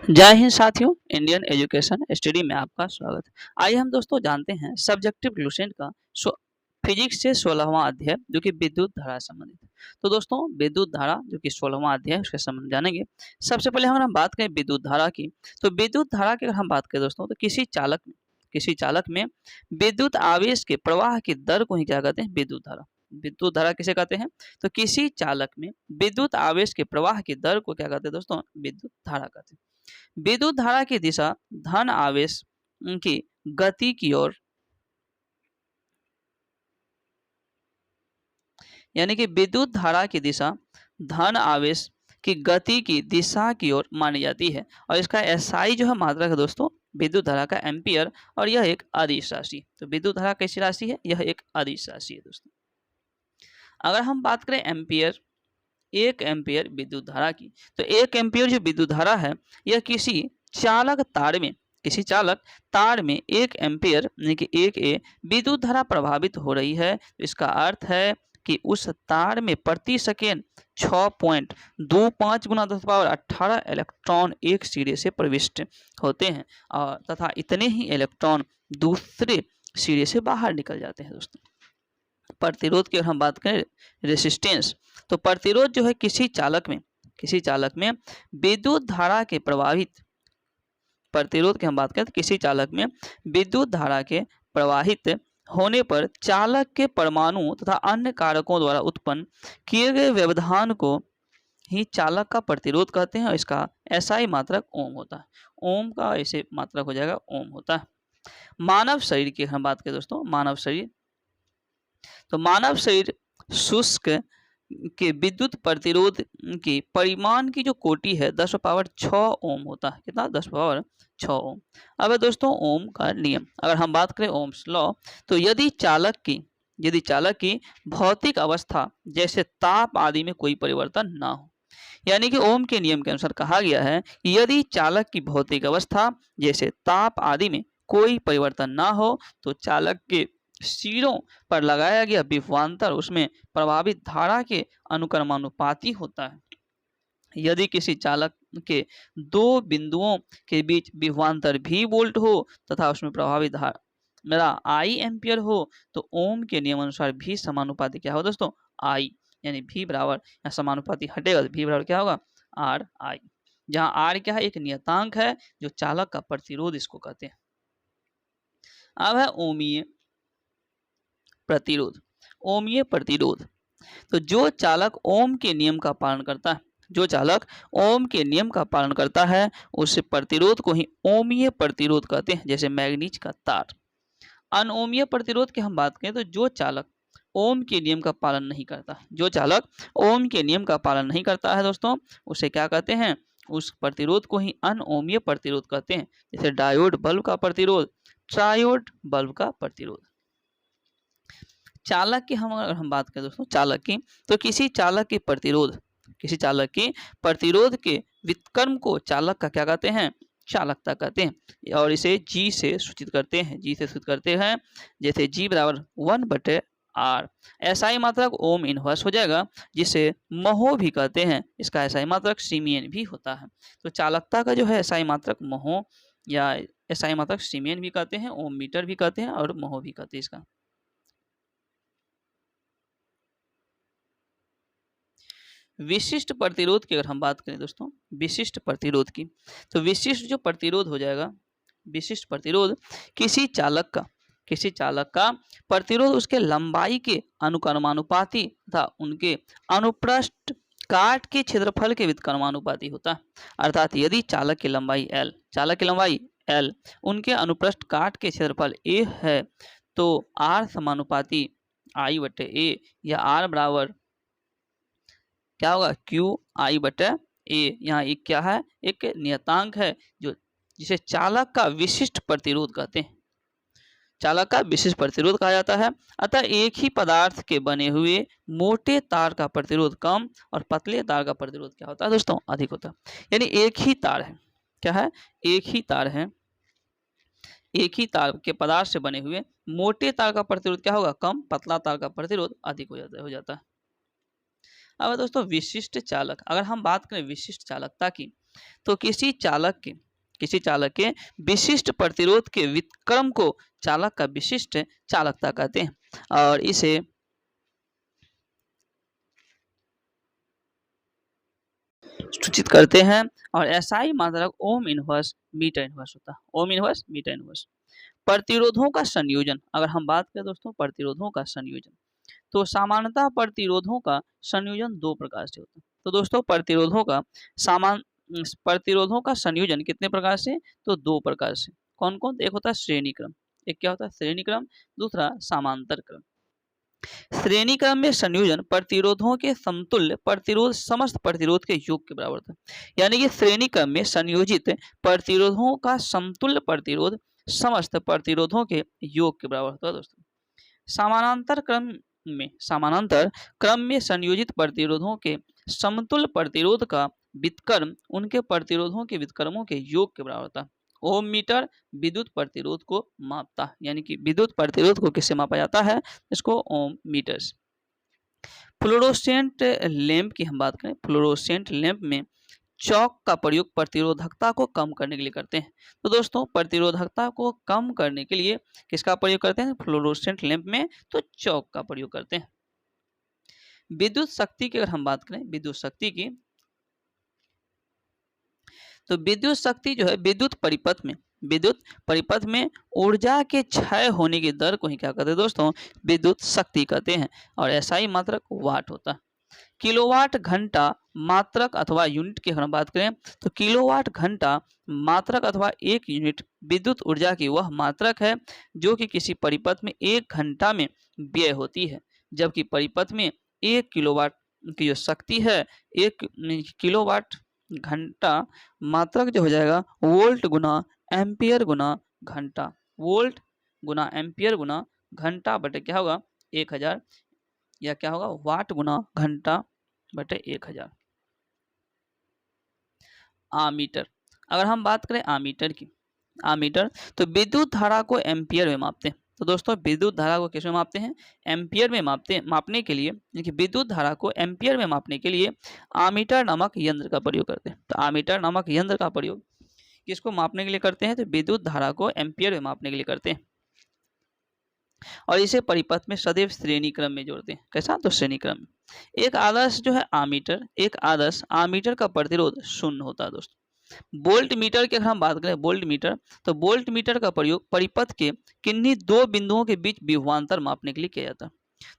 जय हिंद साथियों, Indian education study में आपका स्वागत है। आइए हम दोस्तों जानते हैं सब्जेक्टिव ग्लूसेंट का फिजिक्स से 16वां अध्याय जो कि विद्युत धारा से संबंधित है। तो दोस्तों विद्युत धारा जो कि 16वां अध्याय उसके संबंध जानेंगे। सबसे पहले हम बात करें विद्युत धारा की। तो विद्युत धारा की अगर हम बात करें दोस्तों तो किसी चालक में विद्युत आवेश के प्रवाह की दर को ही क्या कहते हैं? विद्युत धारा। विद्युत धारा किसे कहते हैं? तो किसी चालक में विद्युत आवेश के प्रवाह की दर को क्या कहते हैं दोस्तों? विद्युत धारा कहते हैं। विद्युत धारा की दिशा धन आवेश की गति की ओर, यानी कि विद्युत धारा की दिशा धन आवेश की गति की दिशा की ओर मानी जाती है और इसका एसआई जो है मात्रक है दोस्तों विद्युत धारा का एम्पियर और यह एक अदिश राशि। तो विद्युत धारा कैसी राशि है? यह एक अदिश राशि है दोस्तों। अगर हम बात करें एम्पियर, 1 एम्पियर विद्युत धारा की, तो 1 एम्पियर जो विद्युत धारा है यह किसी चालक तार में 1 एम्पियर यानी कि 1 ए विद्युत धारा प्रभावित हो रही है। तो इसका अर्थ है कि उस तार में प्रति सेकेंड 6.25 गुना 10⁻18 इलेक्ट्रॉन एक सिरे से प्रविष्ट होते हैं और तथा इतने ही इलेक्ट्रॉन दूसरे सिरे से बाहर निकल जाते हैं दोस्तों। प्रतिरोध की अगर हम बात करें रेसिस्टेंस, तो प्रतिरोध जो है किसी चालक में विद्युत धारा के प्रवाहित प्रतिरोध की हम बात करें तो किसी चालक में विद्युत धारा के प्रवाहित होने पर चालक के परमाणु तथा अन्य कारकों द्वारा उत्पन्न किए गए व्यवधान को ही चालक का प्रतिरोध कहते हैं और इसका एसआई मात्रक ओम होता है। ओम का ऐसे मात्रक हो जाएगा ओम होता है। मानव शरीर की हम बात करें दोस्तों, मानव शरीर शुष्क के विद्युत प्रतिरोध की परिमाण की जो कोटि है 10⁻6 ओम होता है। कितना? 10⁻6 ओम। अब दोस्तों ओम का नियम, अगर हम बात करें ओम्स लॉ, तो यदि चालक की भौतिक अवस्था जैसे ताप आदि में कोई परिवर्तन ना हो, यानी कि ओम के नियम के अनुसार कहा गया है कि यदि चालक की भौतिक अवस्था जैसे ताप आदि में कोई परिवर्तन ना हो तो चालक के सिरों पर लगाया गया विभवांतर उसमें प्रभावित धारा के अनुक्रमानुपाती होता है। यदि किसी चालक के दो बिंदुओं के बीच विभवांतर भी वोल्ट हो तथा उसमें प्रभावित धारा मेरा आई एम्पियर हो तो ओम के नियम अनुसार भी समानुपाती क्या हो दोस्तों? आई, यानी भी बराबर या समानुपाती हटेगा तो भी बराबर क्या होगा? आर आई, जहां आर क्या है? एक नियतांक है जो चालक का प्रतिरोध इसको कहते हैं। अब है ओमीय प्रतिरोध। तो जो चालक ओम के नियम का पालन करता है उस प्रतिरोध को ही ओमीय प्रतिरोध कहते हैं, जैसे मैग्नीज का तार। अनओमीय प्रतिरोध की हम बात करें तो जो चालक ओम के नियम का पालन नहीं करता है दोस्तों उसे क्या कहते हैं? उस प्रतिरोध को ही अनओमीय प्रतिरोध कहते हैं, जैसे डायोड बल्ब का प्रतिरोध, ट्रायोड बल्ब का प्रतिरोध। चालक की अगर हम बात करें दोस्तों तो किसी चालक की प्रतिरोध के व्युत्क्रम को चालक का क्या कहते हैं? चालकता कहते हैं और इसे जी से सूचित करते हैं, जैसे जी बराबर 1/r। एसआई मात्रक ओम इनवर्स हो जाएगा जिसे महो भी कहते हैं, इसका एसआई मात्रक सीमियन भी होता है। तो चालकता का जो है एसआई मात्रक महो या एसआई मात्रक सीमियन भी कहते हैं, ओम मीटर भी कहते हैं और महो भी कहते हैं इसका। विशिष्ट प्रतिरोध की अगर हम बात करें दोस्तों, विशिष्ट प्रतिरोध की, तो विशिष्ट जो प्रतिरोध हो जाएगा, विशिष्ट प्रतिरोध किसी चालक का प्रतिरोध उसके लंबाई के अनुक्रमानुपाती तथा उनके अनुप्रस्थ काट के क्षेत्रफल के व्युत्क्रमानुपाती होता है। अर्थात यदि चालक की लंबाई L उनके अनुप्रस्थ काट के क्षेत्रफल A है तो R समानुपाती I/A या R बराबर क्या होगा? QI/A। यहाँ एक क्या है? एक नियतांक है जो जिसे चालक का विशिष्ट प्रतिरोध कहते हैं, चालक का विशिष्ट प्रतिरोध कहा जाता है। अतः एक ही पदार्थ के बने हुए मोटे तार का प्रतिरोध कम और पतले तार का प्रतिरोध क्या होता है दोस्तों? अधिक होता है। यानी एक ही तार है, क्या है? एक ही तार के पदार्थ से बने हुए मोटे तार का प्रतिरोध क्या होगा? कम, पतला तार का प्रतिरोध अधिक हो जाता है। अब दोस्तों विशिष्ट चालक, अगर हम बात करें विशिष्ट चालकता की, तो किसी चालक के विशिष्ट प्रतिरोध के व्युत्क्रम को चालक का विशिष्ट चालकता कहते हैं और इसे सूचित करते हैं। और SI मात्रक ओम इनवर्स मीटर इनवर्स होता है। Ohm inverse metre inverse. प्रतिरोधों का संयोजन, अगर हम बात करें दोस्तों प्रतिरोधों का संयोजन, तो सामान्यतः प्रतिरोधों का संयोजन दो प्रकार से होता है। तो दोस्तों प्रतिरोधों का संयोजन कितने प्रकार से, तो दो प्रकार से। कौन कौन, एक होता है श्रेणी क्रम, एक क्या होता है श्रेणी क्रम, दूसरा समांतर क्रम। श्रेणी क्रम में संयोजन प्रतिरोधों के समतुल्य प्रतिरोध समस्त प्रतिरोध के योग के बराबर था। यानी कि श्रेणी क्रम में संयोजित प्रतिरोधों का समतुल्य प्रतिरोध समस्त प्रतिरोधों के योग के बराबर होता है दोस्तों। समानांतर क्रम में संयोजित प्रतिरोधों के समतुल्य प्रतिरोध का व्युत्क्रम उनके प्रतिरोधों के व्युत्क्रमों के योग के बराबर होता है। ओम मीटर विद्युत प्रतिरोध को मापता है, यानी कि विद्युत प्रतिरोध को किससे मापा जाता है, इसको ओम मीटर से। फ्लोरोसेंट लैंप की हम बात करें, फ्लोरोसेंट लैंप में चौक का प्रयोग प्रतिरोधकता को कम करने के लिए करते हैं। तो दोस्तों प्रतिरोधकता को कम करने के लिए किसका प्रयोग करते हैं, फ्लोरोसेंट लैंप में तो चौक का प्रयोग करते हैं। विद्युत शक्ति की अगर हम बात करें, विद्युत शक्ति की, तो विद्युत शक्ति जो है विद्युत परिपथ में ऊर्जा के क्षय होने की दर को ही क्या कहते हैं दोस्तों, विद्युत शक्ति कहते हैं। और SI मात्रक वाट होता है। किलोवाट घंटा मात्रक अथवा यूनिट की हम बात करें, तो किलोवाट घंटा मात्रक अथवा एक यूनिट विद्युत ऊर्जा की वह मात्रक है जो कि किसी परिपथ में 1 घंटा में व्यय होती है। जबकि परिपथ में 1 किलोवाट की जो शक्ति है, 1 किलोवाट घंटा मात्रक जो हो जाएगा वोल्ट गुना एम्पियर गुना घंटा, वोल्ट गुना एम्पियर गुना घंटा बटे क्या होगा 1000, या क्या होगा वाट गुना घंटा बटे 1000। आमीटर, अगर हम बात करें आमीटर की, आमीटर तो विद्युत धारा को एम्पियर में मापते हैं। तो दोस्तों विद्युत धारा को किस में मापते हैं, एम्पियर में मापते हैं। मापने के लिए देखिए विद्युत धारा को एम्पियर में मापने के लिए आमीटर नामक यंत्र का प्रयोग करते हैं। तो आमीटर नामक यंत्र का प्रयोग किसको मापने के लिए करते हैं, तो विद्युत धारा को एम्पियर में मापने के लिए करते हैं। और इसे परिपथ में सदैव श्रेणी क्रम में जोड़ते हैं। कैसा, तो श्रेणी क्रम में। एक आदर्श जो है आमीटर, एक आदर्श आमीटर का प्रतिरोध 0 होता है दोस्तों। वोल्ट मीटर की अगर हम बात करें, वोल्ट मीटर, तो वोल्ट मीटर का प्रयोग परिपथ के किन्हीं दो बिंदुओं के बीच विभवांतर मापने के लिए किया जाता है।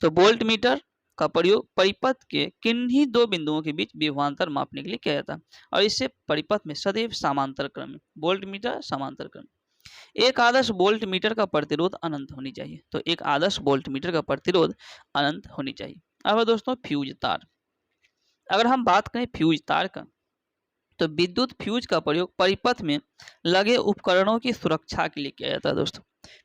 तो वोल्ट मीटर का प्रयोग परिपथ के किन्हीं दो बिंदुओं के बीच विभवांतर मापने के लिए किया जाता है। और इससे परिपथ में सदैव समांतर क्रम में, वोल्ट मीटर समांतर क्रम। एक आदर्श वोल्ट मीटर का प्रतिरोध अनंत होनी चाहिए। तो एक आदर्श वोल्ट मीटर का प्रतिरोध अनंत होनी चाहिए। अब दोस्तों फ्यूज तार, अगर हम बात करें फ्यूज तार का, तो विद्युत फ्यूज का प्रयोग परिपथ में लगे उपकरणों की सुरक्षा के लिए किया जाता है दोस्तों।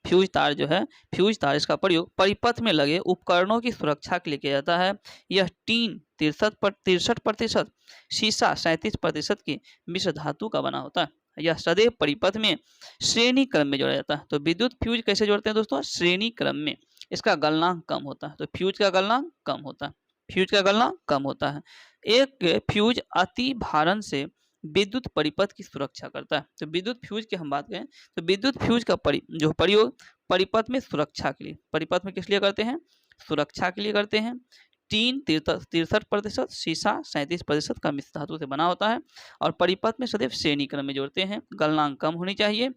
फ्यूज तार जो है, फ्यूज तार, इसका प्रयोग परिपथ में लगे उपकरणों की सुरक्षा के लिए किया जाता है। यह टीन 63%, शीशा 37% की मिश्र धातु का बना होता है। यह सदैव परिपथ में श्रेणी क्रम में जोड़ा जाता है। तो विद्युत फ्यूज कैसे जोड़ते हैं दोस्तों, श्रेणी क्रम में। इसका गलनांक कम होता है। तो फ्यूज का गलनांक कम होता है, फ्यूज का गलनांक कम होता है। एक फ्यूज अति भारण से विद्युत परिपथ की सुरक्षा करता है। तो विद्युत फ्यूज की हम बात करें, तो विद्युत फ्यूज का जो प्रयोग परिपथ में सुरक्षा के लिए, परिपथ में किस लिए करते हैं, सुरक्षा के लिए करते हैं। टीन 63%, शीशा 37% का मिश्र धातु से बना होता है। और परिपथ में सदैव श्रेणी क्रम में जोड़ते हैं। गलनांक कम होनी चाहिए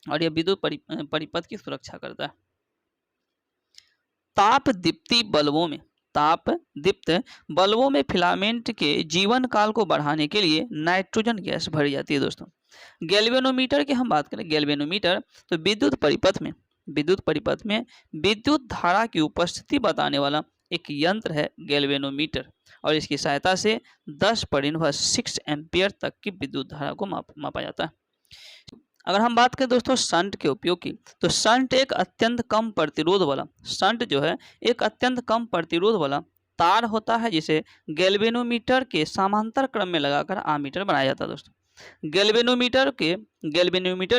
और यह विद्युत परिपथ की सुरक्षा करता है। ताप दीप्ति बल्बों में, ताप दीप्त बल्बों में फिलामेंट के जीवन काल को बढ़ाने के लिए नाइट्रोजन गैस भरी जाती है दोस्तों। गैल्वेनोमीटर की हम बात करें, गैल्वेनोमीटर तो विद्युत परिपथ में विद्युत धारा की उपस्थिति बताने वाला एक यंत्र है गैल्वेनोमीटर। और इसकी सहायता से 10⁻⁶ एम्पियर तक की विद्युत धारा को मापा जाता है। अगर हम बात करें दोस्तों शंट के उपयोग की, तो शंट एक अत्यंत कम प्रतिरोध वाला, शंट जो है एक अत्यंत कम प्रतिरोध वाला तार होता है जिसे गैल्वेनोमीटर के समांतर क्रम में लगाकर आमीटर बनाया जाता है दोस्तों। गैल्वेनोमीटर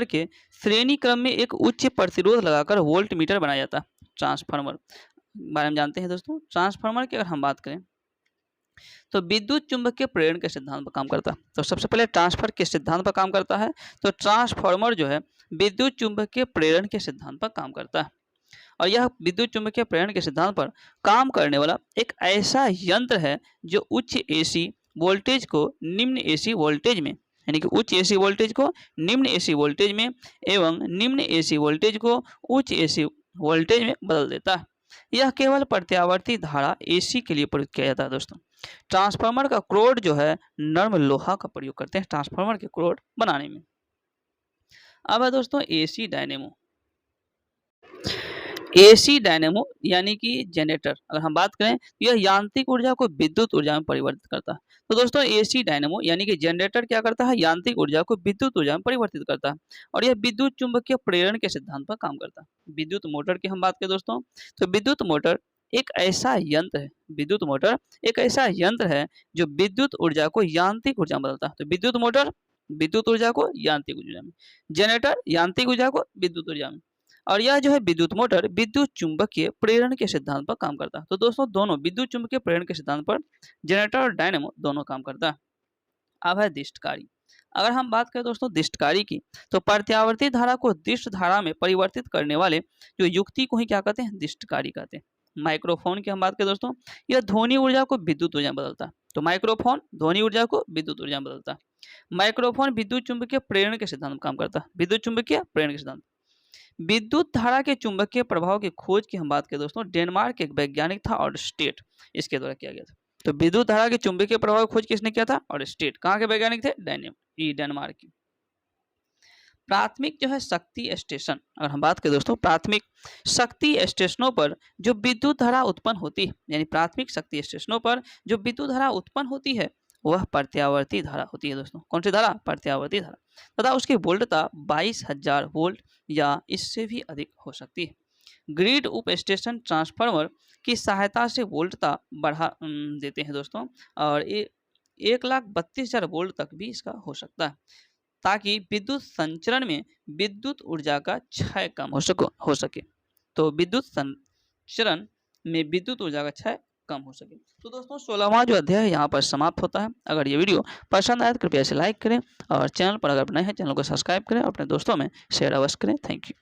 के श्रेणी क्रम में एक उच्च प्रतिरोध लगाकर वोल्ट मीटर बनाया जाता है। ट्रांसफार्मर बारे में जानते हैं दोस्तों। ट्रांसफार्मर की अगर हम बात करें, तो विद्युत चुंबकीय प्रेरण के सिद्धांत पर काम करता है। तो सबसे पहले ट्रांसफर के सिद्धांत पर काम करता है। तो ट्रांसफार्मर जो है विद्युत चुंबकीय प्रेरण के सिद्धांत पर काम करता है, और यह विद्युत चुंबकीय प्रेरण के सिद्धांत पर काम करने वाला एक ऐसा यंत्र है जो उच्च एसी वोल्टेज को निम्न एसी वोल्टेज में, यानी कि उच्च एसी वोल्टेज को निम्न एसी वोल्टेज में एवं निम्न एसी वोल्टेज को उच्च एसी वोल्टेज में बदल देता है। यह केवल प्रत्यावर्ती धारा एसी के लिए प्रयुक्त किया जाता है दोस्तों। ट्रांसफार्मर का क्रोड जो है नर्म लोहा का प्रयोग करते हैं ट्रांसफार्मर के क्रोड बनाने में। अब है दोस्तों एसी डायनेमो। एसी डायनेमो यानी कि जनरेटर, अगर हम बात करें तो यह यांत्रिक ऊर्जा को विद्युत ऊर्जा में परिवर्तित करता है। तो दोस्तों एसी डायनेमो यानी कि जनरेटर क्या करता है, यांत्रिक ऊर्जा को विद्युत ऊर्जा में परिवर्तित करता है, और यह विद्युत चुंबकीय प्रेरण के सिद्धांत पर काम करता है। विद्युत मोटर की हम बात करें दोस्तों, तो विद्युत मोटर एक ऐसा यंत्र है, विद्युत मोटर एक ऐसा यंत्र है जो विद्युत ऊर्जा को यांत्रिक ऊर्जा में बदलता है। तो विद्युत मोटर विद्युत ऊर्जा को यांत्रिक ऊर्जा में, जनरेटर यांत्रिक ऊर्जा को विद्युत ऊर्जा में, और यह जो है विद्युत मोटर विद्युत चुंबकीय प्रेरण के सिद्धांत पर काम करता है। तो दोस्तों दोनों विद्युत चुंबकीय प्रेरण के सिद्धांत पर जनरेटर और डायनेमो दोनों काम करता है। अब है दिष्टकारी। अगर हम बात करें दोस्तों दिष्टकारी की, तो प्रत्यावर्ती धारा को दिष्ट धारा में परिवर्तित करने वाले जो युक्ति को ही क्या कहते हैं, दिष्टकारी कहते हैं। माइक्रोफोन की हम बात करें दोस्तों, यह ध्वनि ऊर्जा को विद्युत ऊर्जा में बदलता है। तो माइक्रोफोन ध्वनि ऊर्जा को विद्युत ऊर्जा में बदलता है। माइक्रोफोन विद्युत चुंबकीय प्रेरण के सिद्धांत में काम करता है, विद्युत चुंबकीय प्रेरण के सिद्धांत। विद्युत धारा के चुंबकीय प्रभाव की खोज की हम बात करें दोस्तों, डेनमार्क एक वैज्ञानिक था और स्टेट, इसके द्वारा किया गया था। तो विद्युत धारा के चुंबकीय प्रभाव की खोज किसने किया था, और स्टेट, कहाँ के वैज्ञानिक थे, डेनमार्क की। प्राथमिक जो है शक्ति स्टेशन, अगर हम बात करें दोस्तों प्राथमिक शक्ति स्टेशनों पर जो विद्युत धारा उत्पन्न होती है, यानी प्राथमिक शक्ति स्टेशनों पर जो विद्युत धारा उत्पन्न होती है वह प्रत्यावर्ती धारा होती है दोस्तों। कौन सी धारा, प्रत्यावर्ती धारा, तथा उसकी वोल्टता 22,000 वोल्ट या इससे भी अधिक हो सकती है। ग्रिड उप स्टेशन ट्रांसफार्मर की सहायता से वोल्टता बढ़ा देते हैं दोस्तों, और 1,32,000 वोल्ट तक भी इसका हो सकता है, ताकि विद्युत संचरण में विद्युत ऊर्जा का क्षय कम हो सके। तो विद्युत संचरण में विद्युत ऊर्जा का क्षय कम हो सके। तो दोस्तों 16वां जो अध्याय है यहाँ पर समाप्त होता है। अगर ये वीडियो पसंद आए तो कृपया इसे लाइक करें, और चैनल पर अगर नए हैं चैनल को सब्सक्राइब करें, अपने दोस्तों में शेयर अवश्य करें। Thank you.